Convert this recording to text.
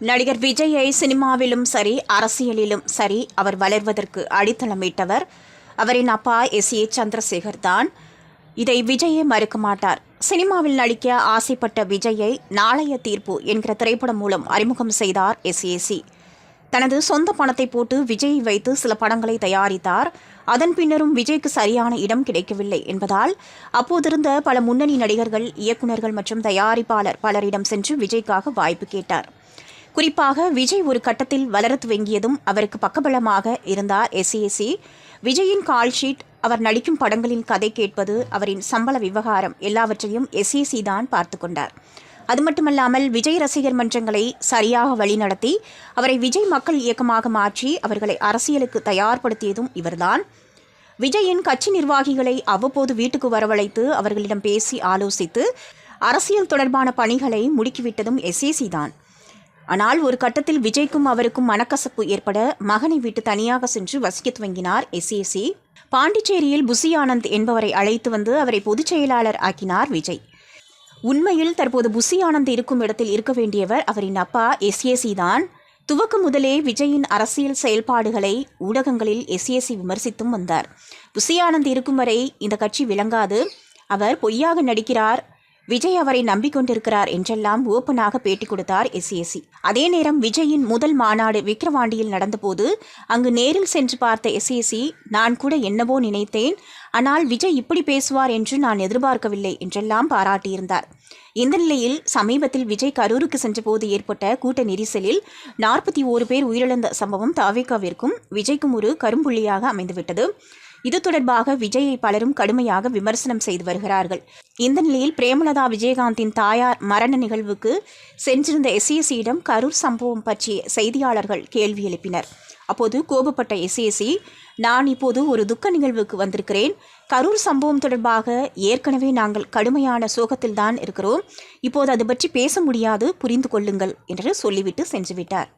நடிகர் விஜயை சினிமாவிலும் சரி அரசியலிலும் சரி அவர் வளர்வதற்கு அடித்தளமிட்டவர் அவரின் அப்பா எஸ்.ஏ. சந்திரசேகர் தான். இதை விஜயே மறுக்க மாட்டார். சினிமாவில் நடிக்க ஆசைப்பட்ட விஜயை நாளைய தீர்ப்பு என்கிற திரைப்படம் மூலம் அறிமுகம் செய்தார் எஸ்.ஏ.சி. தனது சொந்த பணத்தை போட்டு விஜயை வைத்து சில படங்களை தயாரித்தார். அதன் பின்னரும் விஜய்க்கு சரியான இடம் கிடைக்கவில்லை என்பதால் அப்போதிருந்த பல முன்னணி நடிகர்கள், இயக்குநர்கள் மற்றும் தயாரிப்பாளர் பலரிடம் சென்று விஜய்க்காக வாய்ப்பு கேட்டார். குறிப்பாக விஜய் ஒரு கட்டத்தில் வளர துவங்கியதும் அவருக்கு பக்கபலமாக இருந்தார் எஸ்.ஏ.சி. விஜயின் கால் ஷீட், அவர் நடிக்கும் படங்களின் கதை கேட்பது, அவரின் சம்பள விவகாரம் எல்லாவற்றையும் எஸ்.ஏ.சி. தான் பார்த்து கொண்டார். அது மட்டுமல்லாமல் விஜய் ரசிகர் மன்றங்களை சரியாக வழிநடத்தி அவரை விஜய் மக்கள் இயக்கமாக மாற்றி அவர்களை அரசியலுக்கு தயார்படுத்தியதும் இவர்தான். விஜயின் கட்சி நிர்வாகிகளை அவ்வப்போது வீட்டுக்கு வரவழைத்து அவர்களிடம் பேசி ஆலோசித்து அரசியல் தொடர்பான பணிகளை முடுக்கிவிட்டதும் எஸ்.ஏ.சி. தான். ஆனால் ஒரு கட்டத்தில் விஜய்க்கும் அவருக்கும் மனக்கசப்பு ஏற்பட மகனை விட்டு தனியாக சென்று வசிக்க துவங்கினார் எஸ்.ஏ.சி. பாண்டிச்சேரியில் புசி ஆனந்த் என்பவரை அழைத்து வந்து அவரை பொதுச் செயலாளர் ஆக்கினார் விஜய். உண்மையில் தற்போது புசி ஆனந்த் இருக்கும் இடத்தில் இருக்க வேண்டியவர் அவரின் அப்பா எஸ்.ஏ.சி. தான். துவக்கம் முதலே விஜயின் அரசியல் செயல்பாடுகளை ஊடகங்களில் எஸ்.ஏ.சி. விமர்சித்தும் வந்தார். புசி ஆனந்த் இருக்கும் வரை இந்த கட்சி விளங்காது, அவர் பொய்யாக நடிக்கிறார், விஜய் அவரை நம்பிக்கொண்டிருக்கிறார் என்றெல்லாம் ஓப்பனாக பேட்டி கொடுத்தார் எஸ்.ஏ.சி. அதே நேரம் விஜயின் முதல் மாநாடு விக்கிரவாண்டியில் நடந்தபோது அங்கு நேரில் சென்று பார்த்த எஸ்.ஏ.சி. நான் கூட என்னவோ நினைத்தேன், ஆனால் விஜய் இப்படி பேசுவார் என்று நான் எதிர்பார்க்கவில்லை என்றெல்லாம் பாராட்டியிருந்தார். இந்த நிலையில் சமீபத்தில் விஜய் கரூருக்கு சென்றபோது ஏற்பட்ட கூட்ட நெரிசலில் 41 பேர் உயிரிழந்த சம்பவம் தாவேகாவிற்கும் விஜய்க்கும் ஒரு கரும்புள்ளியாக அமைந்துவிட்டது. இது தொடர்பாக விஜயை பலரும் கடுமையாக விமர்சனம் செய்து வருகிறார்கள். இந்த நிலையில் பிரேமலதா விஜயகாந்தின் தாயார் மரண நிகழ்வுக்கு சென்றிருந்த எஸ்.ஏ.சியிடம் கரூர் சம்பவம் பற்றிய செய்தியாளர்கள் கேள்வி எழுப்பினர். அப்போது கோபப்பட்ட எஸ்.ஏ.சி, நான் இப்போது ஒரு துக்க நிகழ்வுக்கு வந்திருக்கிறேன். கரூர் சம்பவம் தொடர்பாக ஏற்கனவே நாங்கள் கடுமையான சோகத்தில்தான் இருக்கிறோம். இப்போது அது பற்றி பேச முடியாது, புரிந்து கொள்ளுங்கள் என்று சொல்லிவிட்டு சென்றுவிட்டார்.